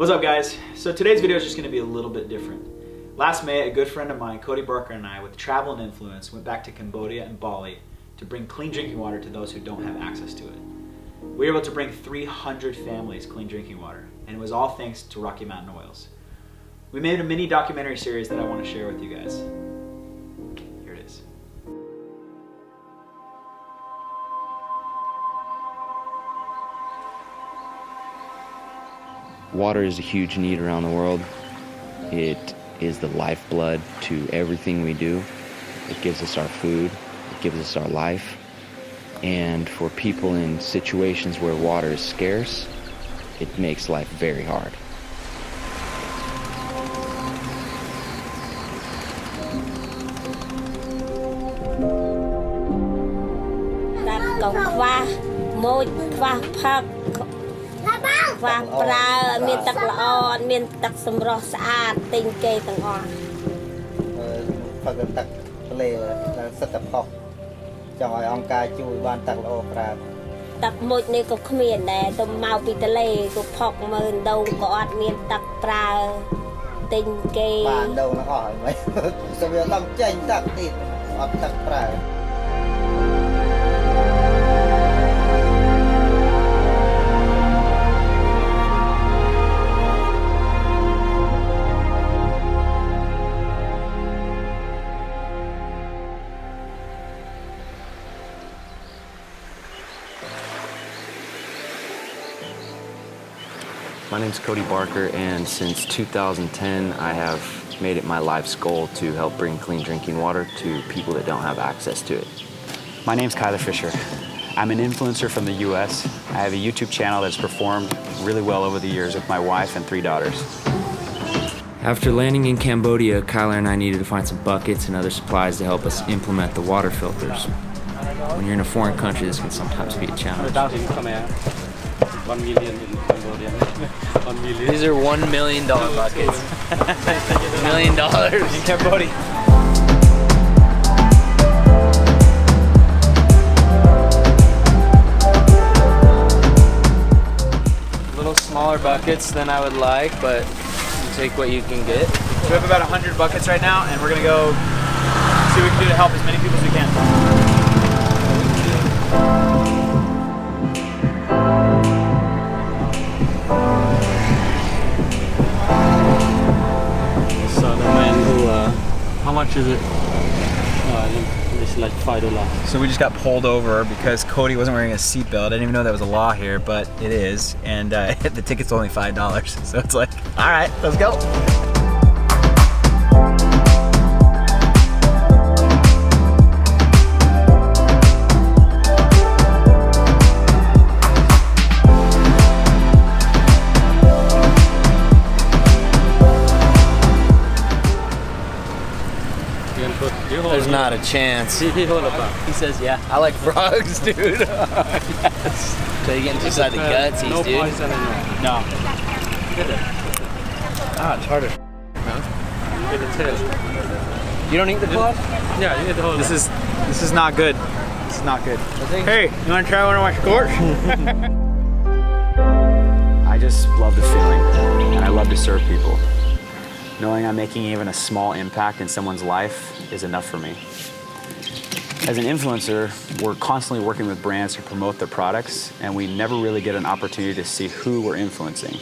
What's up, guys? So today's video is just going to be a little bit different. Last May, a good friend of mine, Cody Barker, and I, with travel and influence, went back to Cambodia and Bali to bring clean drinking water to those who don't have access to it. We were able to bring 300 families clean drinking water, and it was all thanks to Rocky Mountain Oils. We made a mini documentary series that I want to share with you guys. Here it is. Water is a huge need around the world. It is the lifeblood to everything we do. It gives us our food, it gives us our life. And for people in situations where water is scarce, it makes life very hard. My name's Cody Barker, and since 2010, I have made it my life's goal to help bring clean drinking water to people that don't have access to it. My name's Fisher. I'm an influencer from the US. I have a YouTube channel that's performed really well over the years with my wife and 3 daughters. After landing in Cambodia, Kyler and I needed to find some buckets and other supplies to help us implement the water filters. When you're in a foreign country, this can sometimes be a challenge. 1 million in Cambodia. 1 million. These are $1 million buckets. $1 million in Cambodia. A little smaller buckets than I would like, but you take what you can get. So we have about 100 buckets right now, and we're going to go see what we can do to help as many people as we can. How much is it? It's like $5. So we just got pulled over because Cody wasn't wearing a seatbelt. I didn't even know that was a law here, but it is. And the ticket's only $5. So it's like, all right, let's go. There's not a chance. He says, yeah. I like frogs, dude. Yes. So you get inside the guts, no dude? poison in there. No. It's harder. Get the tail. You don't eat the blood? Yeah, you eat the whole. This is not good. This is not good. Hey, you want to try one of my squirts? I just love the feeling, and I love to serve people. Knowing I'm making even a small impact in someone's life is enough for me. As an influencer, we're constantly working with brands to promote their products, and we never really get an opportunity to see who we're influencing.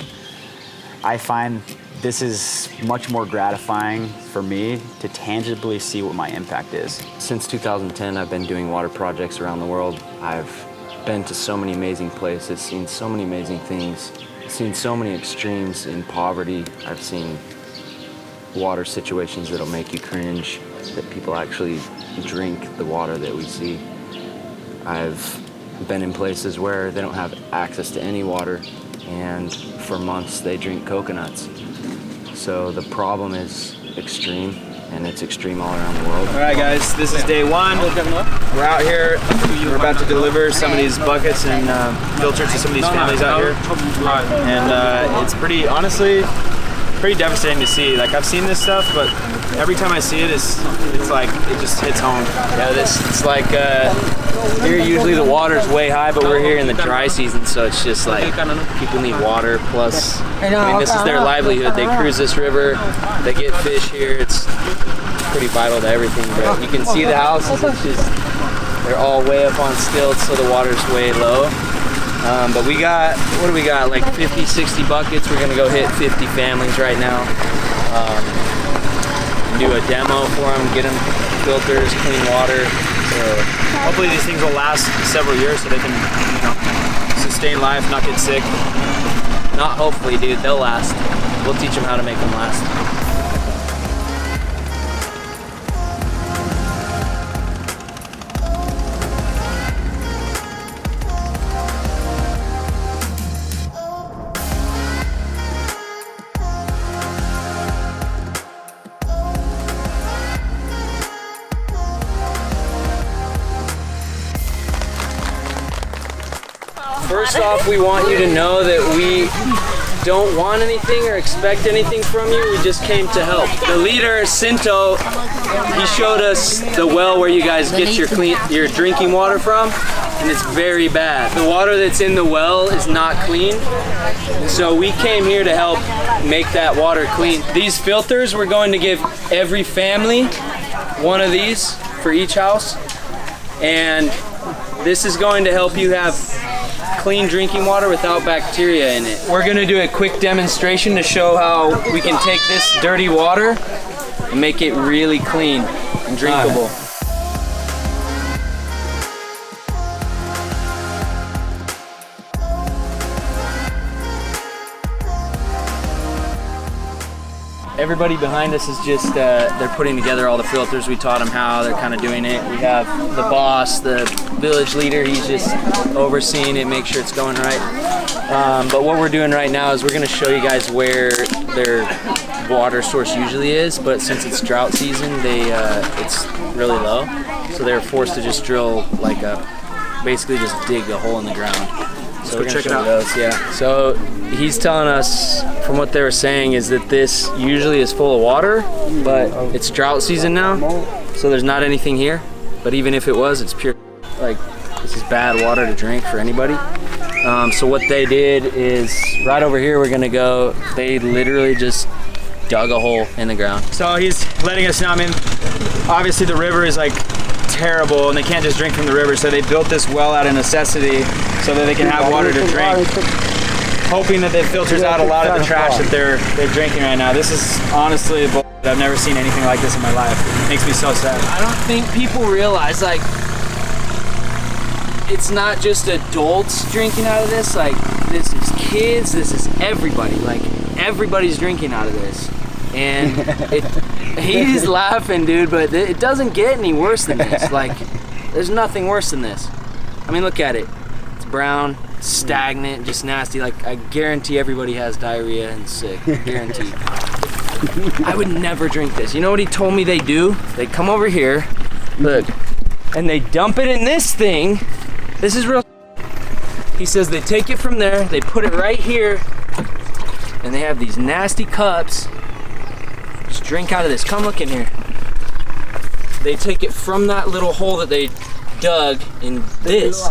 I find this is much more gratifying for me to tangibly see what my impact is. Since 2010, I've been doing water projects around the world. I've been to so many amazing places, seen so many amazing things, seen so many extremes in poverty. I've seen water situations that'll make you cringe, that people actually drink the water that we see. I've been in places where they don't have access to any water, and for months they drink coconuts. So the problem is extreme, and it's extreme all around the world. All right, guys, this is day one. We're out here. We're about to deliver some of these buckets and filters to some of these families out here. And it's pretty, honestly, pretty devastating to see. Like, I've seen this stuff, but every time I see it, it's like it just hits home. Yeah, it's like Here usually the water's way high, but we're here in the dry season, so it's just like people need water. Plus, I mean, this is their livelihood. They cruise this river, they get fish here. It's pretty vital to everything. But you can see the houses. It's just they're all way up on stilts, so the water's way low. But we got, what do we got? Like 50, 60 buckets. We're gonna go hit 50 families right now. Do a demo for them, get them filters, clean water. So Hopefully these things will last several years so they can, you know, sustain life, not get sick. not hopefully, dude, they'll last. We'll teach them how to make them last. First off, we want you to know that we don't want anything or expect anything from you. We just came to help. The leader, Sinto, he showed us the well where you guys get your drinking water from, and it's very bad. The water that's in the well is not clean, so we came here to help make that water clean. These filters, we're going to give every family one of these for each house, and this is going to help you have clean drinking water without bacteria in it. We're gonna do a quick demonstration to show how we can take this dirty water and make it really clean and drinkable. Everybody behind us is just, they're putting together all the filters. We taught them how, they're kind of doing it. We have the boss, the village leader, he's just overseeing it, make sure it's going right. But what we're doing right now is we're gonna show you guys where their water source usually is, but since it's drought season, it's really low. So they're forced to just drill like basically just dig a hole in the ground. So we're gonna check it out. Those, yeah. So he's telling us, from what they were saying, is that this usually is full of water, but it's drought season now, so there's not anything here. But even if it was, it's pure, like, this is bad water to drink for anybody. So what they did is, right over here we're gonna go, they literally just dug a hole in the ground. So he's letting us know, I mean, obviously the river is like terrible and they can't just drink from the river, so they built this well out of necessity so that they can have water to drink, hoping that it filters out a lot of the trash that they're drinking right now. This is honestly bullshit. I've never seen anything like this in my life. It makes me so sad. I don't think people realize, like, it's not just adults drinking out of this, like, this is kids, this is everybody, like, everybody's drinking out of this. And he's laughing, dude, but it doesn't get any worse than this. Like, there's nothing worse than this. I mean, look at it. It's brown, stagnant, just nasty. Like, I guarantee everybody has diarrhea and sick. Guaranteed. I would never drink this. You know what he told me they do? They come over here, look, and they dump it in this thing. This is real. He says they take it from there, they put it right here, and they have these nasty cups. Just drink out of this. Come look in here. They take it from that little hole that they dug in this.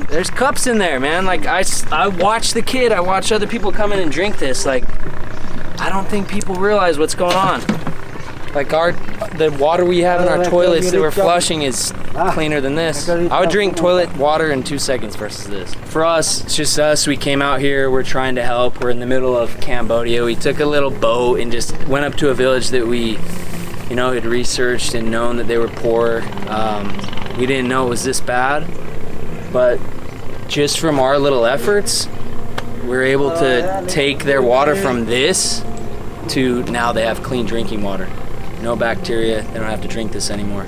There's cups in there, man. Like, I watch the kid, I watch other people come in and drink this. Like, I don't think people realize what's going on. Like, the water we have in our toilets that we're flushing is cleaner than this. I would drink toilet water in 2 seconds versus this. For us, it's just us. We came out here, we're trying to help. We're in the middle of Cambodia. We took a little boat and just went up to a village that we, you know, had researched and known that they were poor. We didn't know it was this bad, but just from our little efforts, we're able to take their water from this to now they have clean drinking water. No bacteria, they don't have to drink this anymore.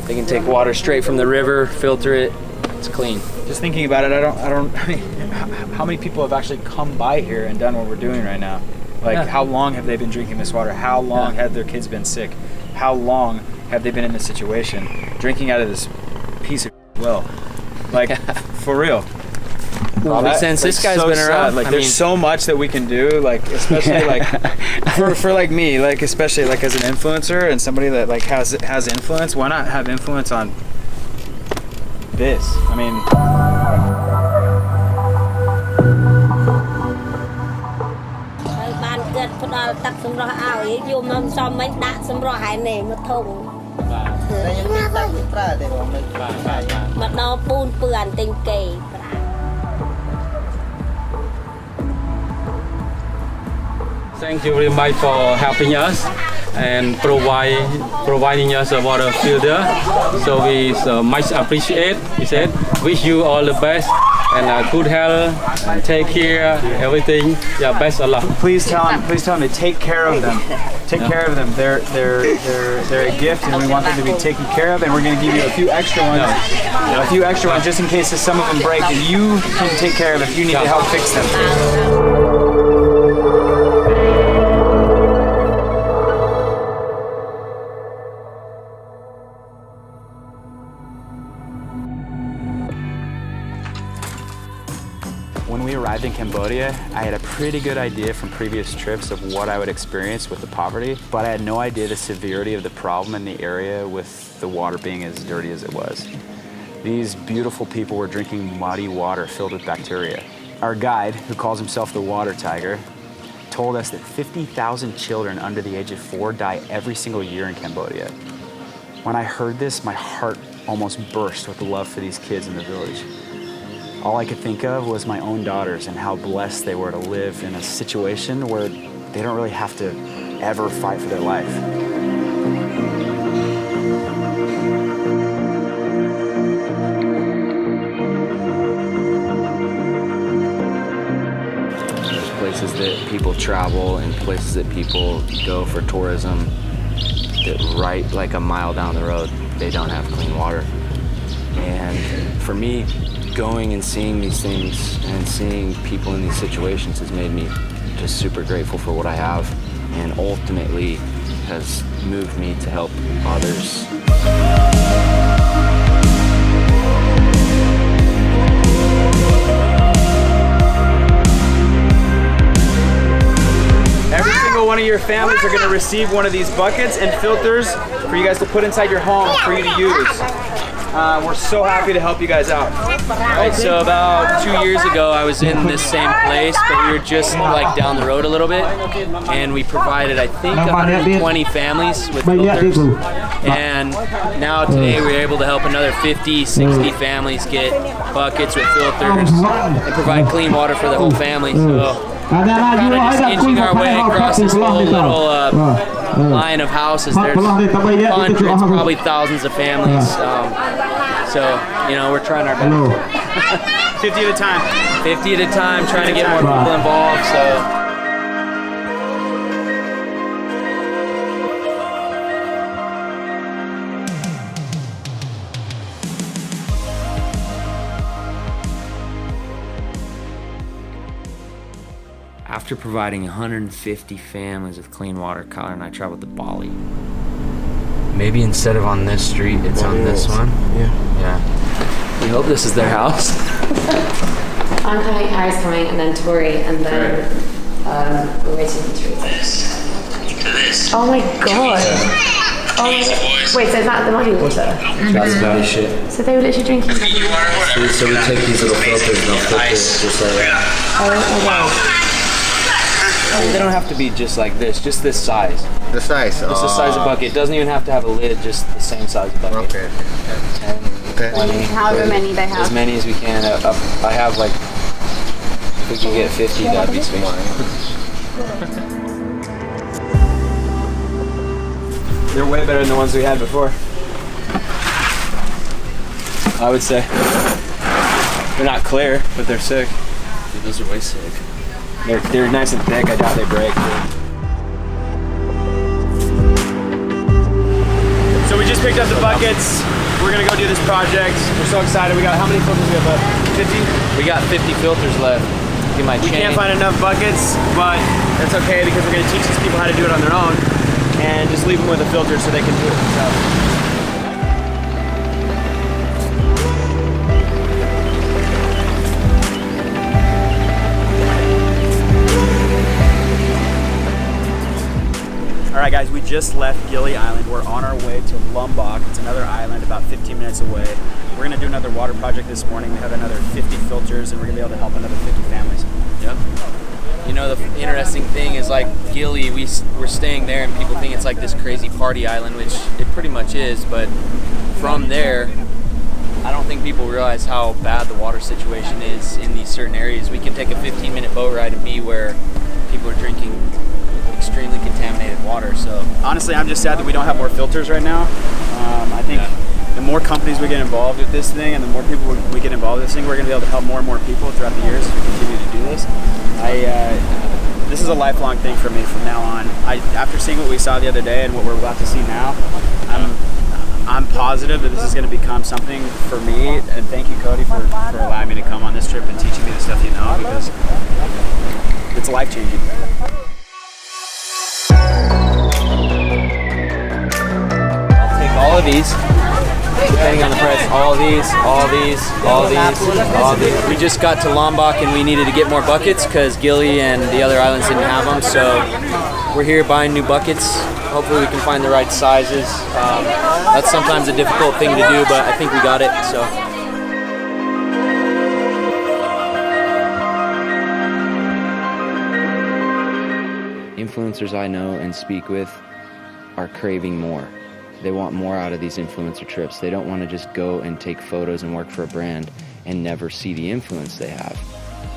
They can take water straight from the river, filter it, it's clean. Just thinking about it, I mean, how many people have actually come by here and done what we're doing right now? Like, how long have they been drinking this water? How long have their kids been sick? How long have they been in this situation? Drinking out of this piece of well. Like, for real. Probably since this guy's been around. Like, I there's mean, so much that we can do, like, especially like for like me, like, especially like as an influencer and somebody that like has influence. Why not have influence on this? I mean, Thank you very much for helping us and providing us a water filter. So we much appreciate. We said, wish you all the best and good health and take care everything. Yeah, best of luck. please tell them to take care of them. Take care of them. They're a gift, and we want them to be taken care of. And we're going to give you a few extra ones, just in case some of them break, that you can take care of if you need to help fix them. When we arrived in Cambodia, I had a pretty good idea from previous trips of what I would experience with the poverty, but I had no idea the severity of the problem in the area with the water being as dirty as it was. These beautiful people were drinking muddy water filled with bacteria. Our guide, who calls himself the Water Tiger, told us that 50,000 children under the age of 4 die every single year in Cambodia. When I heard this, my heart almost burst with the love for these kids in the village. All I could think of was my own daughters and how blessed they were to live in a situation where they don't really have to ever fight for their life. There's places that people travel and places that people go for tourism that right like a mile down the road, they don't have clean water. And for me, going and seeing these things and seeing people in these situations has made me just super grateful for what I have, and ultimately has moved me to help others. Every single one of your families are going to receive one of these buckets and filters for you guys to put inside your home for you to use. We're so happy to help you guys out. Right, so about 2 years ago, I was in this same place, but we were just like down the road a little bit, and we provided, I think, 120 families with filters. And now today we're able to help another 50, 60 families get buckets with filters and provide clean water for the whole family. So kind of just inching our way across this whole little line of houses. There's hundreds, probably thousands of families. So, you know, we're trying our best. 50 at a time. 50 at a time, trying to get more people involved. So. After providing 150 families with clean water, Kyler and I traveled to Bali. Maybe instead of on this street, it's on this one. Yeah. We hope this is their house. I'm coming, Harry's coming, and then Tori, and then we're waiting for Teresa. Oh my god. Oh, wait, so is that the muddy water? That's about shit. So they were literally drinking muddy water. So we take these little filters and they'll filter it just like that. Oh my god. They don't have to be just like this, just this size. The size? It's the size of bucket. It doesn't even have to have a lid, just the same size of bucket. Okay. 10, 20, However many they have. as many as we can. I have like, if we can get 50, that'd be sweet. They're way better than the ones we had before, I would say. They're not clear, but they're sick. Dude, those are way sick. They're nice and thick. I doubt they break. So we just picked up the buckets. We're gonna go do this project. We're so excited. We got, how many filters we have left? 50? We got 50 filters left. Get my We chain. can't find enough buckets, but that's okay because we're gonna teach these people how to do it on their own and just leave them with a filter so they can do it themselves. Alright guys, we just left Gili Island. We're on our way to Lombok. It's another island about 15 minutes away. We're gonna do another water project this morning. We have another 50 filters and we're gonna be able to help another 50 families. Yep. You know, the interesting thing is, like, Gili, we're staying there and people think it's like this crazy party island, which it pretty much is, but from there, I don't think people realize how bad the water situation is in these certain areas. We can take a 15-minute boat ride and be where people are drinking extremely contaminated water. So honestly, I'm just sad that we don't have more filters right now. I think the more companies we get involved with this thing and the more people we get involved with this thing, we're gonna be able to help more and more people throughout the years as we continue to do this. This is a lifelong thing for me from now on. After seeing what we saw the other day and what we're about to see now, I'm positive that this is going to become something for me, and thank you, Cody, for allowing me to come on this trip and teaching me the stuff you know, because it's life-changing. I'll take all of these, depending on the price. All these. We just got to Lombok and we needed to get more buckets because Gili and the other islands didn't have them, so we're here buying new buckets. Hopefully we can find the right sizes. That's sometimes a difficult thing to do, but I think we got it. So. Influencers I know and speak with are craving more. They want more out of these influencer trips. They don't want to just go and take photos and work for a brand and never see the influence they have.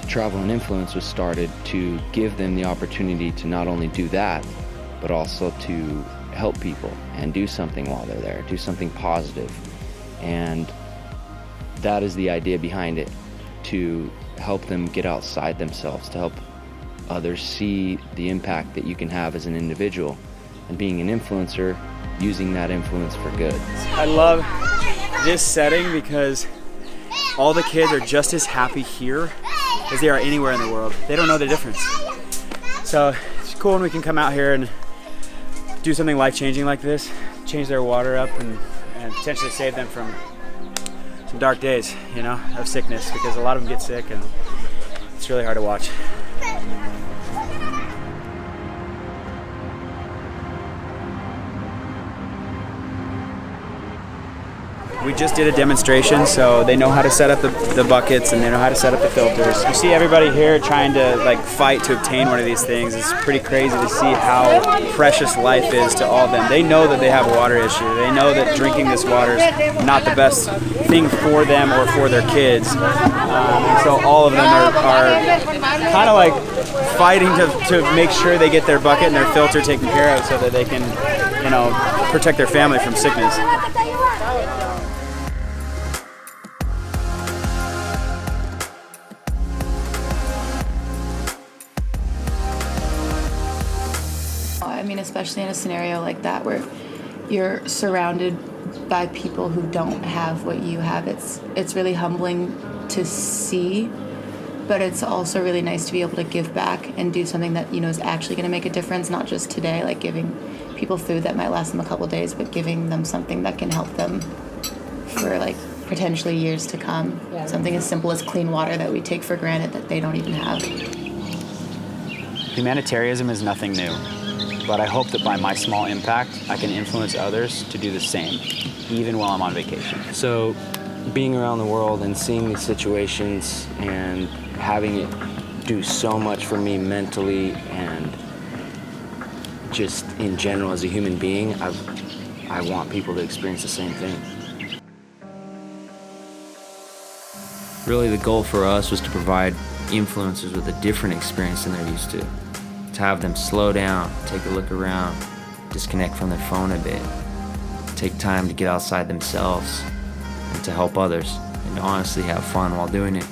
Travel and Influence was started to give them the opportunity to not only do that, but also to help people and do something while they're there, do something positive. And that is the idea behind it, to help them get outside themselves, to help others see the impact that you can have as an individual, and being an influencer, using that influence for good. I love this setting because all the kids are just as happy here as they are anywhere in the world. They don't know the difference. So it's cool when we can come out here and do something life-changing like this, change their water up and potentially save them from some dark days, you know, of sickness, because a lot of them get sick and it's really hard to watch. We just did a demonstration, so they know how to set up the buckets and they know how to set up the filters. You see everybody here trying to fight to obtain one of these things. It's pretty crazy to see how precious life is to all of them. They know that they have a water issue. They know that drinking this water is not the best thing for them or for their kids. And so all of them are kind of like fighting to make sure they get their bucket and their filter taken care of so that they can, you know, protect their family from sickness. I mean, especially in a scenario like that where you're surrounded by people who don't have what you have, it's really humbling to see, but it's also really nice to be able to give back and do something that, you know, is actually going to make a difference, not just today, like giving people food that might last them a couple days, but giving them something that can help them for like potentially years to come. Yeah. Something as simple as clean water that we take for granted that they don't even have. Humanitarianism is nothing new, but I hope that by my small impact, I can influence others to do the same, even while I'm on vacation. So being around the world and seeing these situations and having it do so much for me mentally and just in general as a human being, I want people to experience the same thing. Really, the goal for us was to provide influencers with a different experience than they're used to have them slow down, take a look around, disconnect from their phone a bit, take time to get outside themselves and to help others, and to honestly have fun while doing it.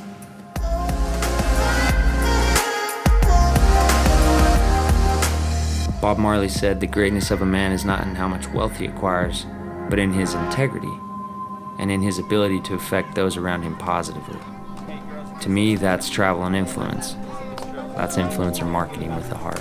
Bob Marley said the greatness of a man is not in how much wealth he acquires, but in his integrity and in his ability to affect those around him positively. To me, that's travel and influence. That's influencer marketing with a heart.